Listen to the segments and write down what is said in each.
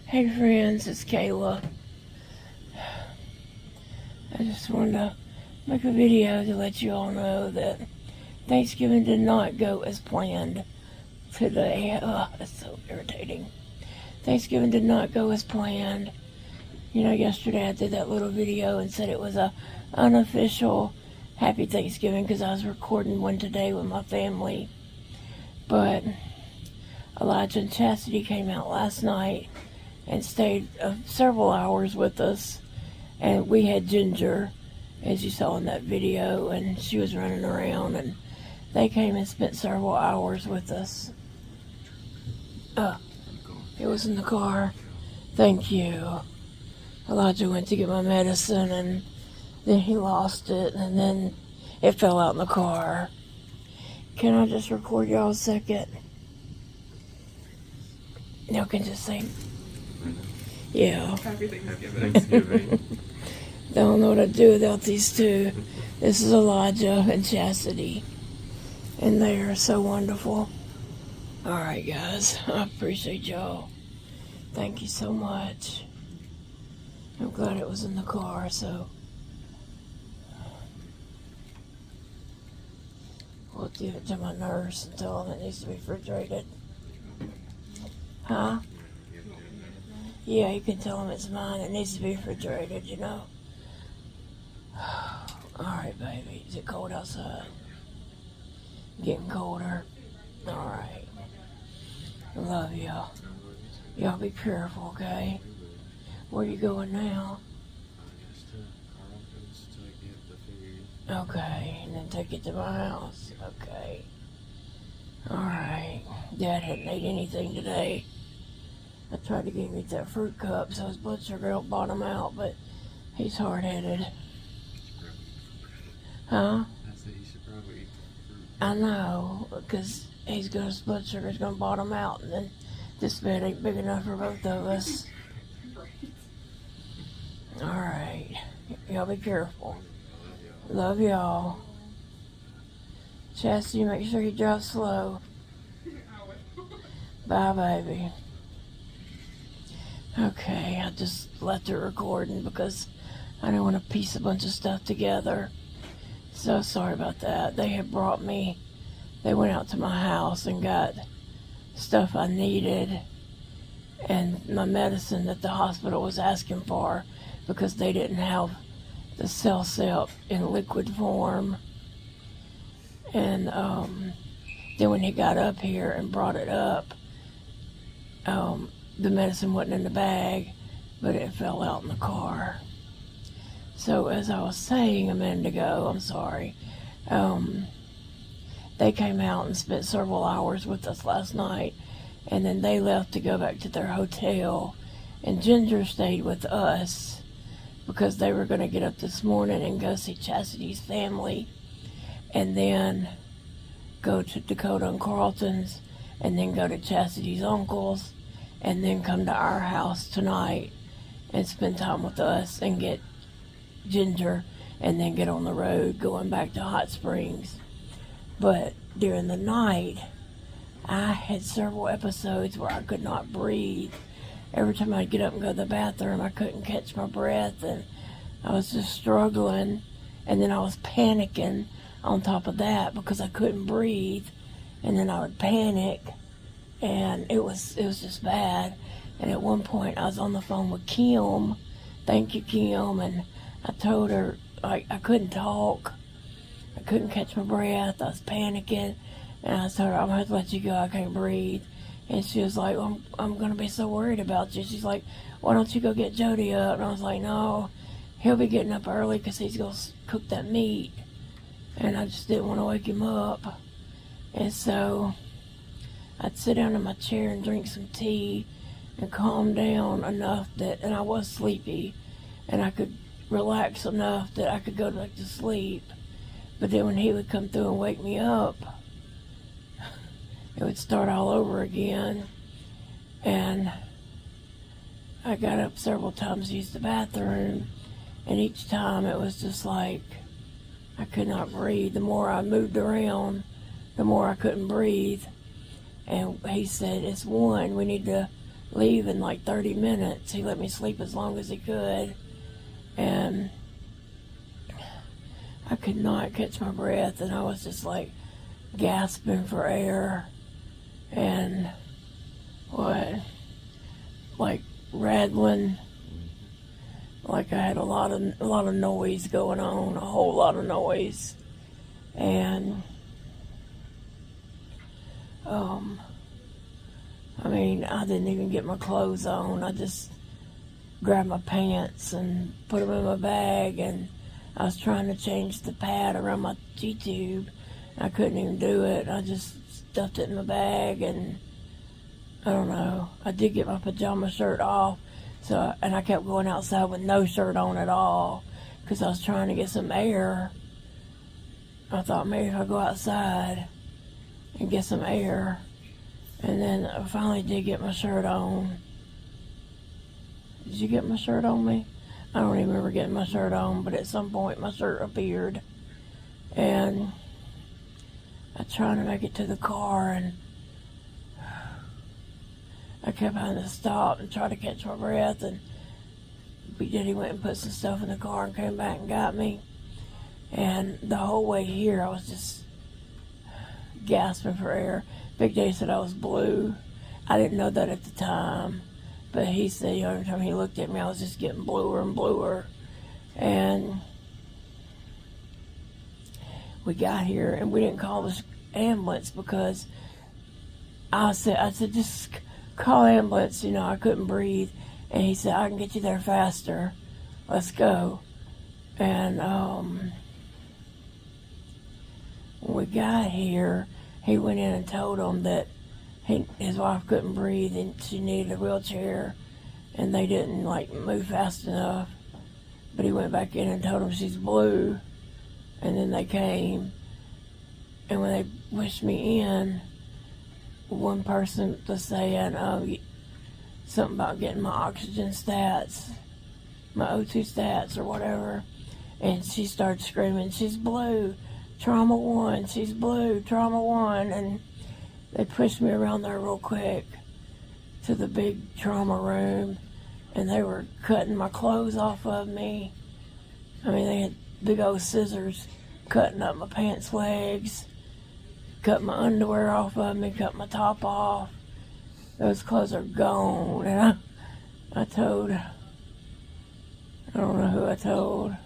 Hey friends, it's Kayla. I just wanted to make a video to let you all know that Thanksgiving did not go as planned today. It's so irritating. Thanksgiving did not go as planned. You know, yesterday I did that little video and said it was a unofficial Happy Thanksgiving because I was recording one today with my family. But Elijah and Chastity came out last night and stayed several hours with us, and we had Ginger, as you saw in that video, and she was running around, and they came and spent several hours with us. It was in the car. Thank you. Elijah went to get my medicine, and then he lost it, and then it fell out in the car. Can I just record y'all a second? Y'all can just say, yeah. Happy Thanksgiving. Don't know what I'd do without these two. This is Elijah and Chastity, and they are so wonderful. Alright guys, I appreciate y'all. Thank you so much. I'm glad it was in the car, so we'll give it to my nurse and tell them it needs to be refrigerated. Huh? Yeah, you can tell them it's mine. It needs to be refrigerated, you know. Alright, baby. Is it cold outside? Getting colder? Alright. I love y'all. Y'all be careful, okay? Where you going now? Okay, and then take it to my house. Okay. Alright. Dad hadn't ate anything today. I tried to give him that fruit cup so his blood sugar don't bottom out, but he's hard-headed. Huh? I said he should probably eat the fruit. I know, because his blood sugar's going to bottom out, and then this bed ain't big enough for both of us. Alright. Y'all be careful. Love y'all. Chastity, make sure you drive slow. Bye, baby. Okay, I just left it recording because I didn't want to piece a bunch of stuff together. So sorry about that. They went out to my house and got stuff I needed and my medicine that the hospital was asking for because they didn't have the CellSep in liquid form. And then when he got up here and brought it up, the medicine wasn't in the bag, but it fell out in the car. So as I was saying a minute ago, I'm sorry, they came out and spent several hours with us last night, and then they left to go back to their hotel, and Ginger stayed with us because they were going to get up this morning and go see Chastity's family, and then go to Dakota and Carlton's, and then go to Chastity's uncle's, and then come to our house tonight and spend time with us and get Ginger, and then get on the road going back to Hot Springs. But during the night, I had several episodes where I could not breathe. Every time I'd get up and go to the bathroom, I couldn't catch my breath, and I was just struggling, and then I was panicking on top of that because I couldn't breathe, and then I would panic, and it was just bad. And at one point I was on the phone with Kim, thank you Kim, and I told her I couldn't talk, I couldn't catch my breath, I was panicking, and I told her I'm gonna have to let you go, I can't breathe. And she was like, well, I'm gonna be so worried about you. She's like, why don't you go get Jody up? And I was like, no, he'll be getting up early because he's gonna cook that meat, and I just didn't want to wake him up. And so I'd sit down in my chair and drink some tea and calm down enough and I was sleepy, and I could relax enough that I could go back to sleep. But then when he would come through and wake me up, it would start all over again. And I got up several times to use the bathroom, and each time it was just like I could not breathe. The more I moved around, the more I couldn't breathe. And he said, it's one, we need to leave in like 30 minutes. He let me sleep as long as he could. And I could not catch my breath, and I was just like gasping for air and like rattling, like I had a lot of noise going on, a whole lot of noise. And I mean, I didn't even get my clothes on. I just grabbed my pants and put them in my bag, and I was trying to change the pad around my G-tube. I couldn't even do it. I just stuffed it in my bag, and I don't know. I did get my pajama shirt off, and I kept going outside with no shirt on at all because I was trying to get some air. I thought maybe if I go outside and get some air. And then I finally did get my shirt on. Did you get my shirt on me? I don't even remember getting my shirt on, but at some point my shirt appeared. And I tried to make it to the car, and I kept having to stop and try to catch my breath. And Big Daddy went and put some stuff in the car and came back and got me. And the whole way here, I was just gasping for air. Big Daddy said I was blue. I didn't know that at the time, but he said, every time he looked at me, I was just getting bluer and bluer. And we got here, and we didn't call the ambulance because I said, just call ambulance. I couldn't breathe. And he said, I can get you there faster. Let's go. And when we got here, he went in and told him that his wife couldn't breathe and she needed a wheelchair, and they didn't move fast enough. But he went back in and told him she's blue, and then they came. And when they pushed me in, one person was saying something about getting my oxygen stats, my O2 stats or whatever, and she started screaming, she's blue. Trauma 1, she's blue, trauma 1, and they pushed me around there real quick to the big trauma room, and they were cutting my clothes off of me. I mean, they had big old scissors cutting up my pants legs, cut my underwear off of me, cut my top off. Those clothes are gone, and I told, I don't know who I told,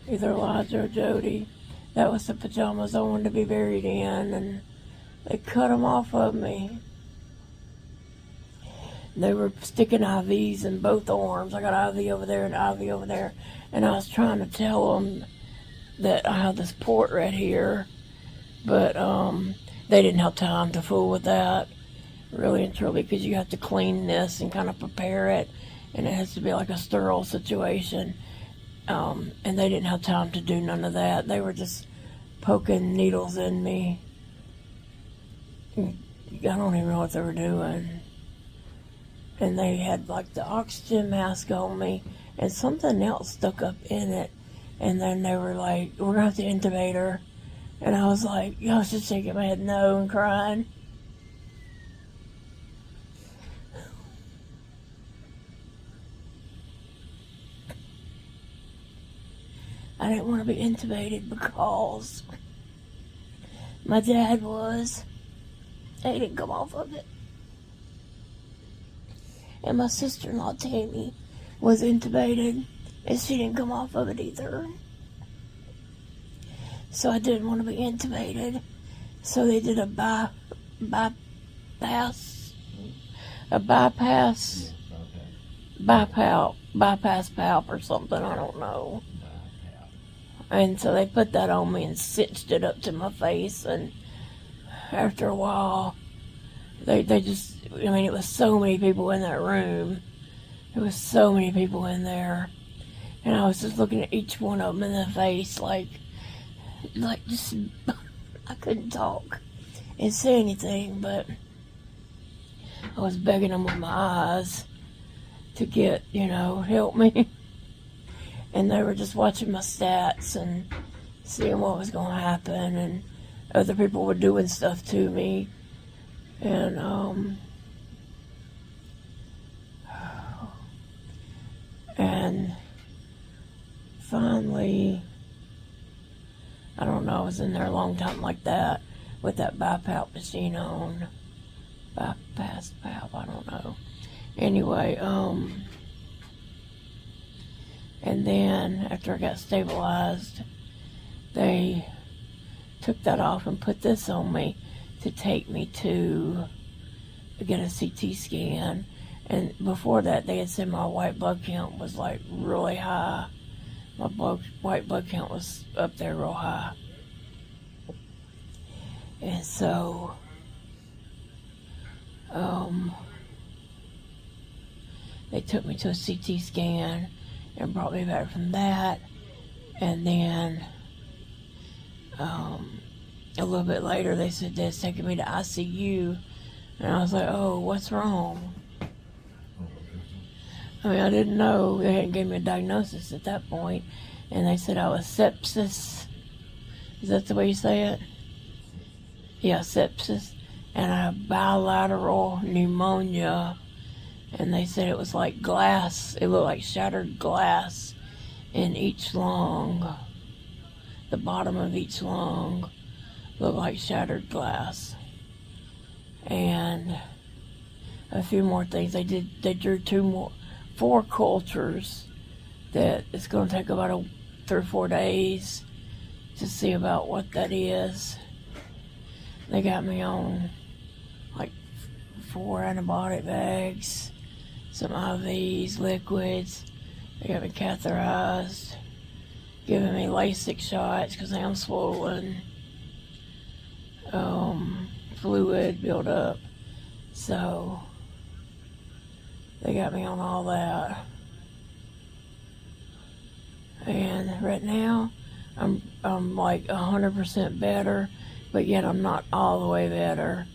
either Elijah or Jody. That was the pajamas I wanted to be buried in, and they cut them off of me. They were sticking IVs in both arms. I got IV over there and IV over there, and I was trying to tell them that I have this port right here, but they didn't have time to fool with that, really and truly, because you have to clean this and kind of prepare it, and it has to be like a sterile situation. And they didn't have time to do none of that. They were just poking needles in me. I don't even know what they were doing. And they had the oxygen mask on me, and something else stuck up in it. And then they were like, we're going to have to intubate her. And I was like, I was just shaking my head no and crying. I didn't want to be intubated because my dad was. He didn't come off of it. And my sister-in-law, Tammy, was intubated, and she didn't come off of it either. So I didn't want to be intubated. So they did a bypass palp or something, I don't know. And so they put that on me and cinched it up to my face, and after a while, they just, it was so many people in that room. There was so many people in there, and I was just looking at each one of them in the face, just, I couldn't talk and say anything, but I was begging them with my eyes to get, help me. And they were just watching my stats and seeing what was going to happen, and other people were doing stuff to me. And And finally, I don't know, I was in there a long time like that with that BiPAP machine on. Bypass valve, I don't know. Anyway, and then after I got stabilized, they took that off and put this on me to take me to get a CT scan. And before that, they had said my white blood count was like really high. My white blood count was up there real high. And so, they took me to a CT scan and brought me back from that. And then, a little bit later, they said they was taking me to ICU. And I was like, oh, what's wrong? I mean, I didn't know. They hadn't given me a diagnosis at that point. And they said I was sepsis. Is that the way you say it? Yeah, sepsis. And I have bilateral pneumonia. And they said it was like glass. It looked like shattered glass in each lung. The bottom of each lung looked like shattered glass. And a few more things. They drew 4 cultures that it's going to take about 3 or 4 days to see about what that is. They got me on like 4 antibiotic bags, some IVs, liquids. They got me catheterized, giving me LASIK shots because I'm swollen. Fluid build up. So they got me on all that. And right now I'm like 100% better, but yet I'm not all the way better.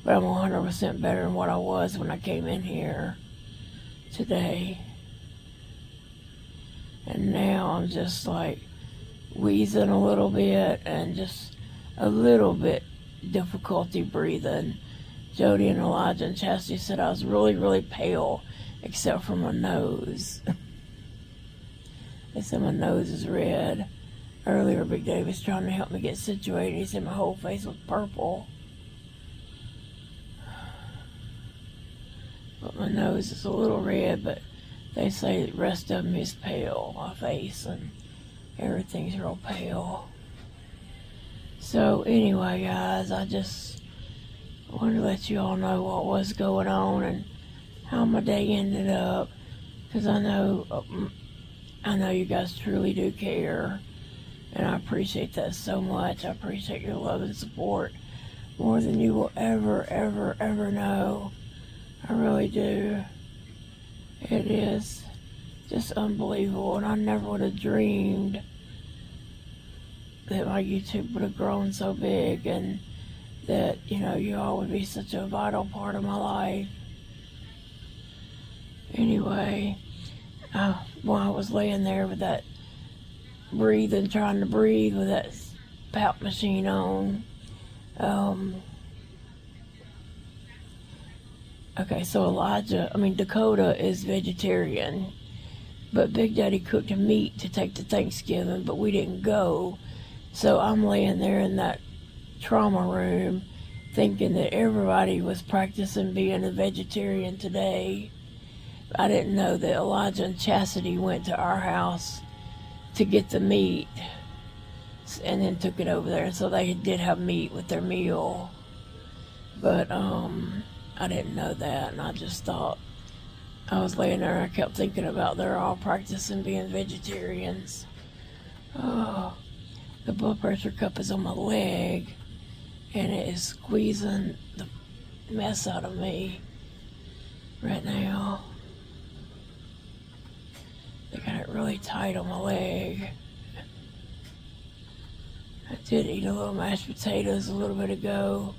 But I'm 100% better than what I was when I came in here today. And now I'm just like wheezing a little bit and just a little bit difficulty breathing. Jody and Elijah and Chastity said I was really, really pale except for my nose. They said my nose is red. Earlier, Big Dave was trying to help me get situated. He said my whole face was purple. But my nose is a little red, but they say the rest of me is pale. My face and everything's real pale. So anyway, guys, I just wanted to let you all know what was going on and how my day ended up, because I know you guys truly do care, and I appreciate that so much. I appreciate your love and support more than you will ever, ever, ever know. I really do. It is just unbelievable, and I never would have dreamed that my YouTube would have grown so big, and that, you all would be such a vital part of my life. Anyway, while I was laying there with that trying to breathe with that PAP machine on, okay, so Dakota is vegetarian, but Big Daddy cooked meat to take to Thanksgiving, but we didn't go. So I'm laying there in that trauma room thinking that everybody was practicing being a vegetarian today. I didn't know that Elijah and Chastity went to our house to get the meat and then took it over there. So they did have meat with their meal. But I didn't know that, and I just thought, I was laying there and I kept thinking about they're all practicing being vegetarians. Oh, the blood pressure cup is on my leg, and it is squeezing the mess out of me right now. They got it really tight on my leg. I did eat a little mashed potatoes a little bit ago.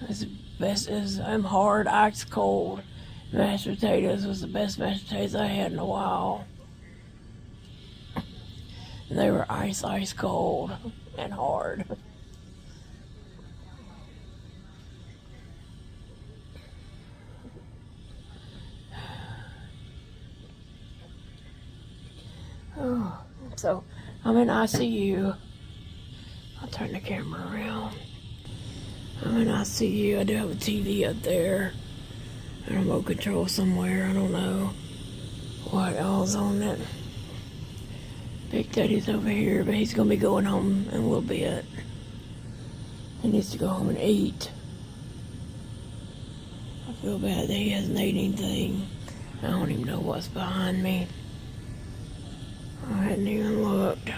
As best as I'm hard, ice cold. Mashed potatoes was the best mashed potatoes I had in a while. And they were ice cold and hard. So I'm in ICU. I'll turn the camera around. I'm in ICU. I do have a TV up there. A remote control somewhere. I don't know what all's on it. Big Daddy's over here, but he's going to be going home in a little bit. He needs to go home and eat. I feel bad that he hasn't ate anything. I don't even know what's behind me. I hadn't even looked.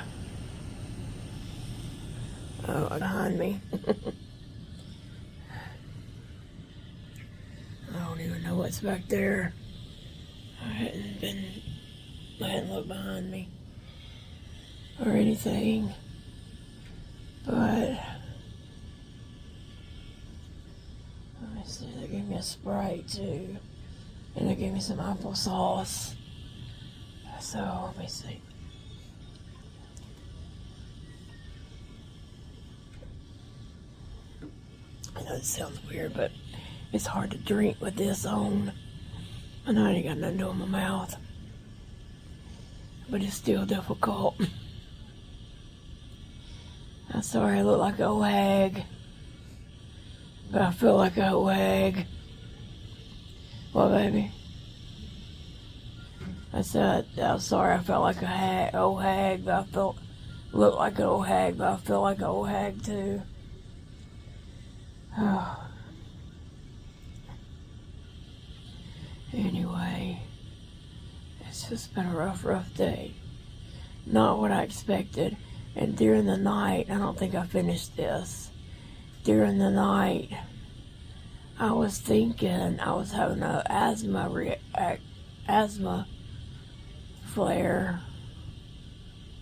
Oh, behind me. I don't even know what's back there. I hadn't looked behind me or anything. But let me see, they gave me a Sprite too. And they gave me some applesauce. So let me see. I know it sounds weird, but it's hard to drink with this on. I know I ain't got nothing to do in my mouth, but it's still difficult. I'm sorry I look like an old hag, but I feel like an old hag. What, baby? I said, I'm sorry I felt like a old hag, but I look like an old hag, but I feel like an old hag too. Anyway, it's just been a rough day. Not what I expected. And during the night, I don't think I finished this. During the night, I was thinking I was having an asthma flare,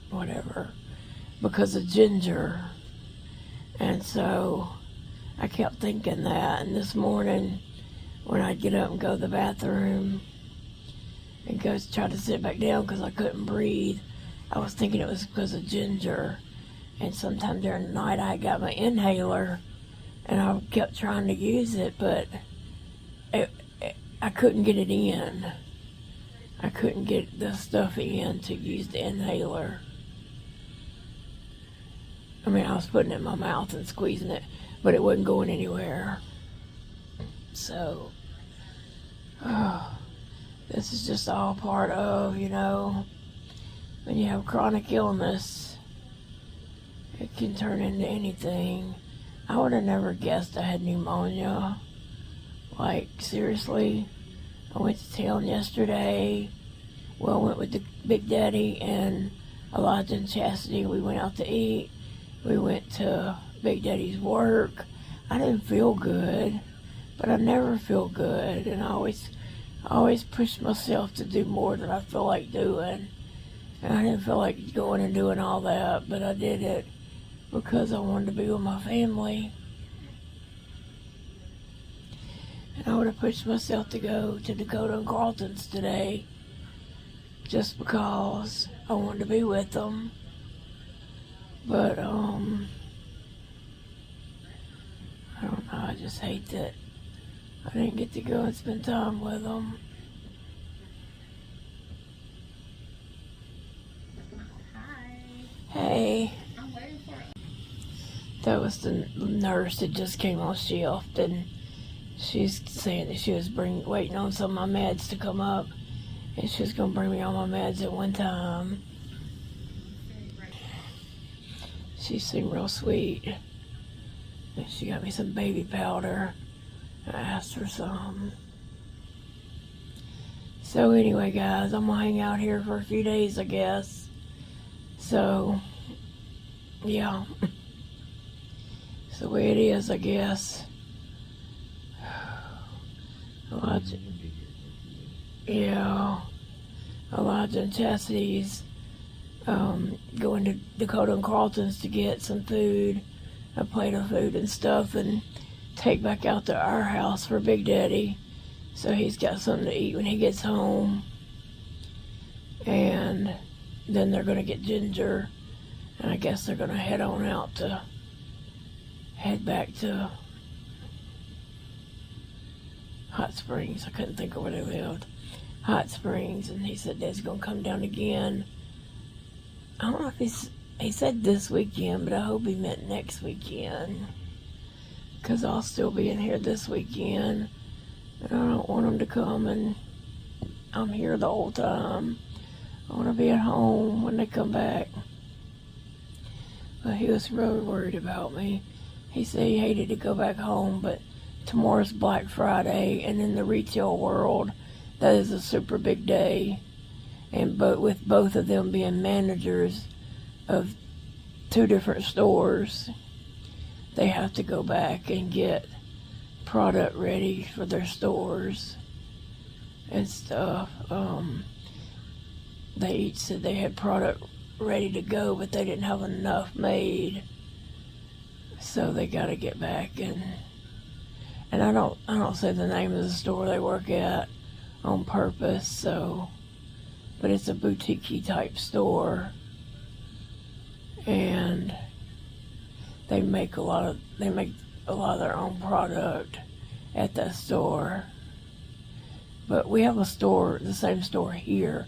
whatever, because of ginger. And so I kept thinking that. And this morning, when I'd get up and go to the bathroom and go try to sit back down because I couldn't breathe, I was thinking it was because of ginger. And sometime during the night, I got my inhaler and I kept trying to use it, but I couldn't get it in. I couldn't get the stuff in to use the inhaler. I mean, I was putting it in my mouth and squeezing it, but it wasn't going anywhere. So, this is just all part of, when you have chronic illness, it can turn into anything. I would have never guessed I had pneumonia. Like, seriously. I went to town yesterday. Well, I went with the Big Daddy and Elijah and Chastity. We went out to eat. We went to Big Daddy's work. I didn't feel good, but I never feel good. And I always push myself to do more than I feel like doing. And I didn't feel like going and doing all that, but I did it because I wanted to be with my family. And I would have pushed myself to go to Dakota and Carlton's today just because I wanted to be with them. But, I don't know, I just hate that I didn't get to go and spend time with them. Hi. Hey. I'm waiting for it. That was the nurse that just came on shift, and she's saying that she was waiting on some of my meds to come up, and she was going to bring me all my meds at one time. She seemed real sweet. And she got me some baby powder. I asked her some. So anyway, guys, I'm going to hang out here for a few days, I guess. So, yeah. It's the way it is, I guess. Elijah and Chastity's going to Dakota and Carlton's to get some food, a plate of food and stuff, and take back out to our house for Big Daddy, so he's got something to eat when he gets home. And then they're going to get ginger, and I guess they're going to head back to Hot Springs. I couldn't think of where they lived. Hot Springs. And he said Dad's going to come down again I don't know if he said this weekend, but I hope he meant next weekend. Because I'll still be in here this weekend. And I don't want him to come and I'm here the whole time. I want to be at home when they come back. But he was really worried about me. He said he hated to go back home, but tomorrow's Black Friday, and in the retail world, that is a super big day. And with both of them being managers of 2 different stores, they have to go back and get product ready for their stores and stuff. They each said they had product ready to go, but they didn't have enough made, so they got to get back and I don't say the name of the store they work at on purpose, so, but it's a boutique type store, and they make a lot of their own product at that store. But we have a store, the same store here,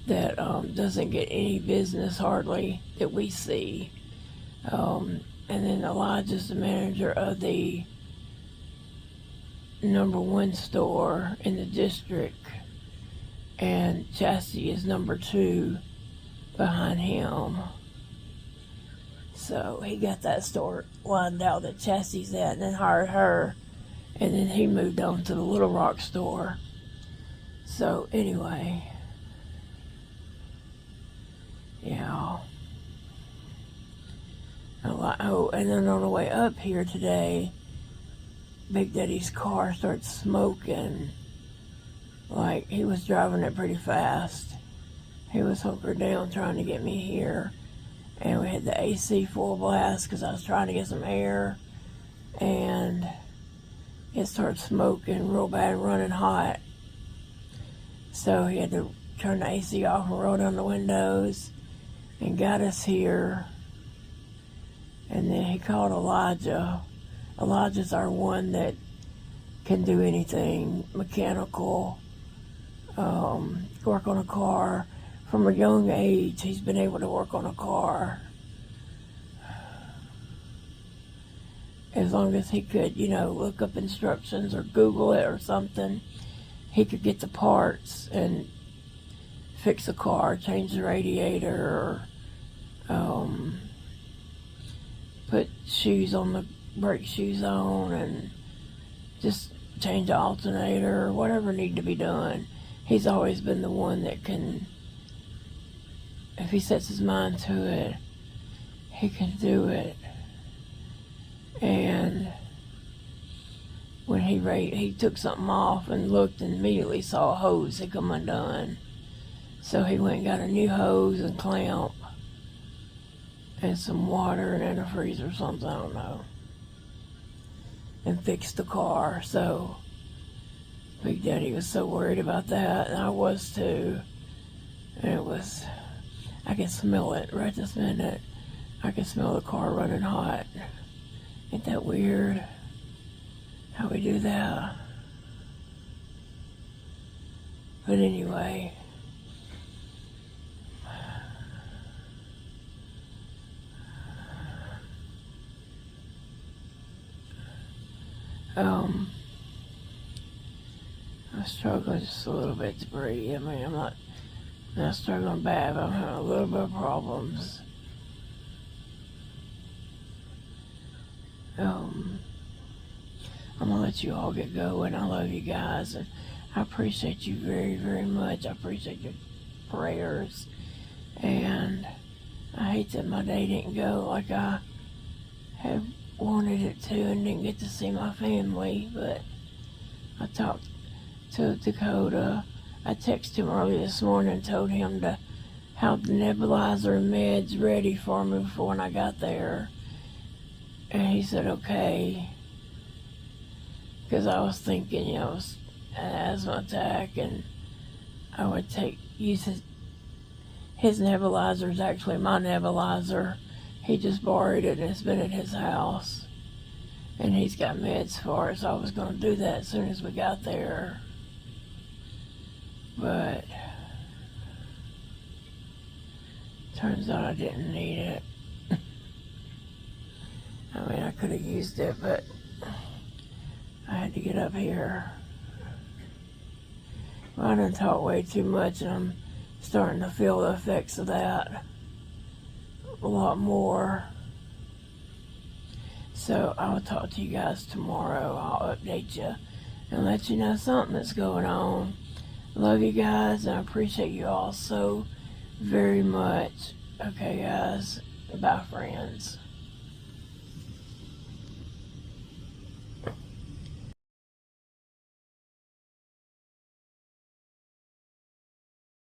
that doesn't get any business hardly that we see. And then Elijah's the manager of the #1 store in the district, and Chastity is #2 behind him. So he got that store lined out that Chastity's at, and then hired her, and then he moved on to the Little Rock store. So anyway, yeah. Oh, and then on the way up here today, Big Daddy's car started smoking. Like, he was driving it pretty fast. He was hunkered down trying to get me here. And we had the AC full blast because I was trying to get some air. And it started smoking real bad, running hot. So he had to turn the AC off and roll down the windows and got us here. And then he called Elijah. Elijah's our one that can do anything mechanical, work on a car. From a young age, he's been able to work on a car. As long as he could, look up instructions or Google it or something, he could get the parts and fix a car, change the radiator, or put brake shoes on, and just change the alternator, or whatever needed to be done. He's always been the one that can, if he sets his mind to it, he can do it. And when he took something off and looked and immediately saw a hose had come undone. So he went and got a new hose and clamp and some water and antifreeze or something, I don't know, and fixed the car. So Big Daddy was so worried about that, and I was too. And I could smell it right this minute. I could smell the car running hot. Ain't that weird how we do that? But anyway, I'm struggling just a little bit to breathe. I mean, I'm not struggling bad, but I'm having a little bit of problems. I'm gonna let you all get going. I love you guys, and I appreciate you very, very much. I appreciate your prayers, and I hate that my day didn't go like I had wanted it to and didn't get to see my family, but I talked to Dakota. I texted him early this morning and told him to have the nebulizer and meds ready for me for when I got there. And he said, okay. Because I was thinking, it was an asthma attack, and I would use his nebulizer is actually my nebulizer. He just borrowed it and it's been at his house. And he's got meds for it, so I was going to do that as soon as we got there. But Turns out I didn't need it. I mean, I could have used it, but I had to get up here. Well, I done talked way too much, and I'm starting to feel the effects of that a lot more. So I'll talk to you guys tomorrow. I'll update you and let you know something that's going on. Love you guys, and I appreciate you all so very much. Okay, guys. Bye, friends.